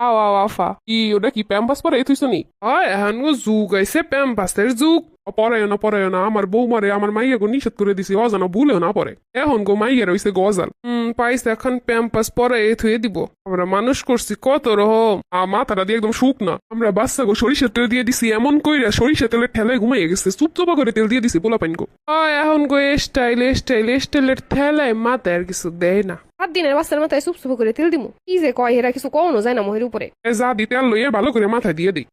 আও আও আফা কি ওটা কি প্যাম্পাস পরে তুইছো নি হয় এখন যুগ আইছে প্যাম্পাসের যুগ পড়ায় না আমার বৌমারে আমার মাইয়া গো নিষেধ করে দিছি অজানা ভুলেও না পড়ে এখন গো মাইয়া রইছে গজাল পাইছে এখন প্যাম্পাস পরে থুয়ে দিব আমরা মানুষ করছি কত রকম মাথাটা দিয়ে একদম শুক না আমরা বাচ্চা গো সরিষার তেল দিয়ে দিছি এমন কইরা সরিষা তেলের ঠেলায় ঘুমাইয়ে গেছে চুপচুপা করে তেল দিয়ে দিছি পোলা পাইন গো এখন গো স্টাইলের ঠেলায় মাথায় আর কিছু দেয় না 7 দিনের বাচ্চার মাথায় সুপ করে তেল দিমু কি যে কয় এরা কিছু কখনো যায় না মহের উপরে। যা দিতে আর লইয়ে ভালো করে মাথায় দিয়ে দিই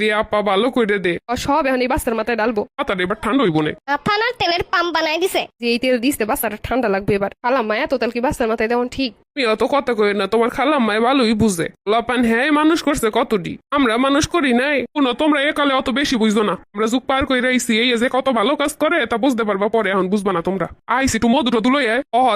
দে আপা ভালো করে দে আর সব এখন এই বাচ্চার মাথায় ডালবো। মাথাটা এবার ঠান্ডা হইব না থানার তেলের পাম্প বানাই দিছে। যে এই তেল দিస్తే বাচ্চাটা ঠান্ডা লাগবে এবার। খালাম মা এত তেল কি বাচ্চার মাথায় দেওয়ান ঠিক? তুমি অত কথা কই না, তোমার খালাম্মাই ভালোই বুঝে। লাপান হ্যাঁ মানুষ করছে কতটি, আমরা মানুষ করি নাই। শুনো তোমরা একালে অত বেশি বুঝছো না, আমরা যুগ পার করে আইছি, এই যে কত ভালো কাজ করে তা বুঝতে পারবা পরে, এখন বুঝবা না তোমরা। আইসি একটু মধু টধু লইয়া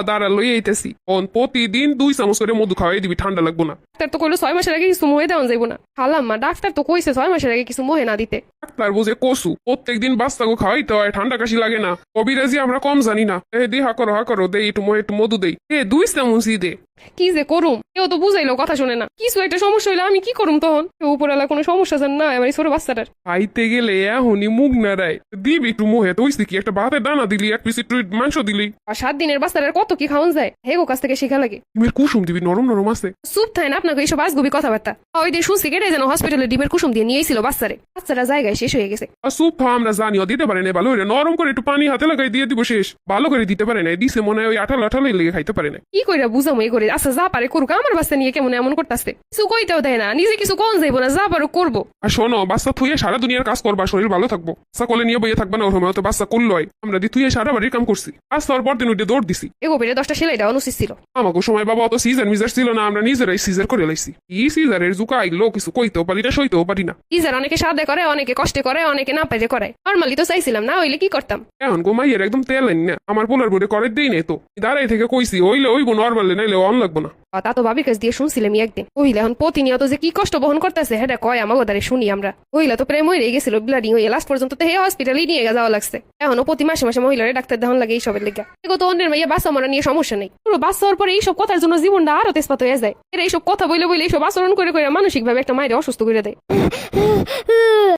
দাঁড়া লইয়া আইতেছি, প্রতিদিন 2 চামচ করে মধু খাওয়াই দিবি, ঠান্ডা লাগবো না। ডাক্তার তো কইলো 6 মাসের আগে কিছু মোহে দেওয়া যাইব না। খালাম মা ডাক্তার তো কইছে 6 মাসের আগে কিছু মোহে না দিতে। ডাক্তার বুঝে কসু, প্রত্যেকদিন বাচ্চাকে খাওয়াইতে হয়, ঠান্ডা কাশি লাগে না। কবিরাজি আমরা কম জানি না। দি হা করো দেই একটু মধু দেই, 2 চামচই দে। কি যে করুম, কেউ তো বুঝাইলো কথা শুনে না। কিছু একটা সমস্যা হইলে আমি কি করুম তখন? উপরেলা কোনো সমস্যা জান না আমার ছোট বাচ্চাটার। খাইতে গেলে এখনই মুখ নাড়ায়, দিবি একটু মোহে তো কি একটা ভাতের দানা দিলি, 1 পিস একটু মাংস দিলি। আর 7 দিনের বাচ্চাটার কত কি খাওয়ান যায়, হেগো কাছ থেকে শেখা লাগে। ডিমের কুসুম দিবি, নরম নরম আছে। চুপ থাকেন আপনাকে এইসব আজগুবি কথাবার্তা। ওই দিন শুনছি কেটে যেন হসপিটালে ডিমের কুসুম দিয়ে নিয়েছিল বাচ্চারে, বাচ্চাটা জায়গায় শেষ হয়ে গেছে। আর স্যুপ আমরা জানিও দিতে পারে না, ভালো করে নরম করে একটু পানি হাতে লাগাই দিয়ে দিব, শেষ। ভালো করে দিতে পারে না, দিছে মনে হয় ওই আঠালো লেগে খাইতে পারে না। কি কইরা বুঝামো এই করে? আচ্ছা যা পারে করুক, আমার বাচ্চা নিয়ে কেমন এমন করতেছে, কিছু কইতেও দেয় না, নিজে কিছু কোন যাইবো না, যা পারো করবো। আর শোনো, বাচ্চা থুয়ে সারা দুনিয়ার কাজ করবা, শরীর ভালো থাকবো। বাচ্চা কোলে নিয়ে বইয়ে থাকবা না, ওর সময় তো বাচ্চা করলো হয়। আমরা দি থুয়ে সারা বাড়ির কাম করছি, আজ তোর পর দিন উঠে দৌড় দিছি। এগো পেরে 10টা সেলাই দেওয়া উচিত ছিল। আমাকে সময় বাবা অত সিজার মিজার ছিল না, আমরা নিজেরাই সিজার করে লাইছি। ই সিজারের জুকা আইলো, কিছু কইতেও পারি না, সইতেও পারি না। ইজার অনেকে সাদে করে, অনেকে কষ্টে করে, অনেকে না পাইরে করে। নর্মালি তো চাইছিলাম না, হইলে কি করতাম? এখন গোমাইয়ের একদম তেল না, আমার পোলার বলে করে দেই নাই তো, দাঁড়াই থেকে কইছি হইলে ওইব, নর্মালি নাইলে অন লাগবো না। তা তো ভাবির কাছ দিয়ে শুনছিলাম একদিন। ওইলে এখন প্রতিনিয়ত যে কি কষ্ট বহন করতেছে হেটা কয় আমাকে ওদারে শুনি আমরা। ওইলা তো প্রেম হয়ে গেছিল, ব্লাডিং হয়ে লাস্ট পর্যন্ত তো হে হসপিটালে নিয়ে যাওয়া লাগছে। এখনো প্রতি মাসে মাসে মহিলারে ডাক্তার দেখান লাগে এইসবের লেগা। এগো তো অন্যের মেয়ে বাচ্চা মরা নিয়ে সমস্যা নেই, পুরো বাচ্চা হওয়ার পরে এইসব কথার জন্য জীবনটা আরো তেজপাত হয়ে যায়। এরা এইসব কথা বলে এইসব আচরণ করে মানসিক ভাবে একটা মায়ের অসুস্থ করে দেয়।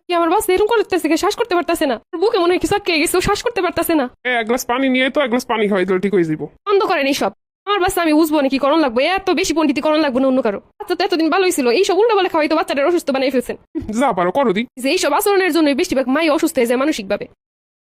কি আমার বাচ্চা এরকম করতেছে, শ্বাস করতে পারতেছে না, বুকে মনে হয় কিছু আটকে গেছে, শ্বাস করতে পারতেছে না। 1 গ্লাস পানি নিয়ে তো 1 গ্লাস পানি খাওয়াই দিলে ঠিক হয়ে যাবো। বন্ধ করেন এইসব। আমার বাচ্চা আমি বুঝবো না কি করণ লাগবে, এত বেশি পন্ডিতি করণ লাগবে না অন্য কারো। বাচ্চা তো এতদিন ভালোই ছিল, এইসব উল্টো বলে খাওয়াই তো বাচ্চাটার অসুস্থ বানাই ফেলছেন। যা পারো করো দি। যে এইসব আচরণের জন্য বেশিরভাগ মাই অসুস্থ হয়ে যায় মানসিক ভাবে।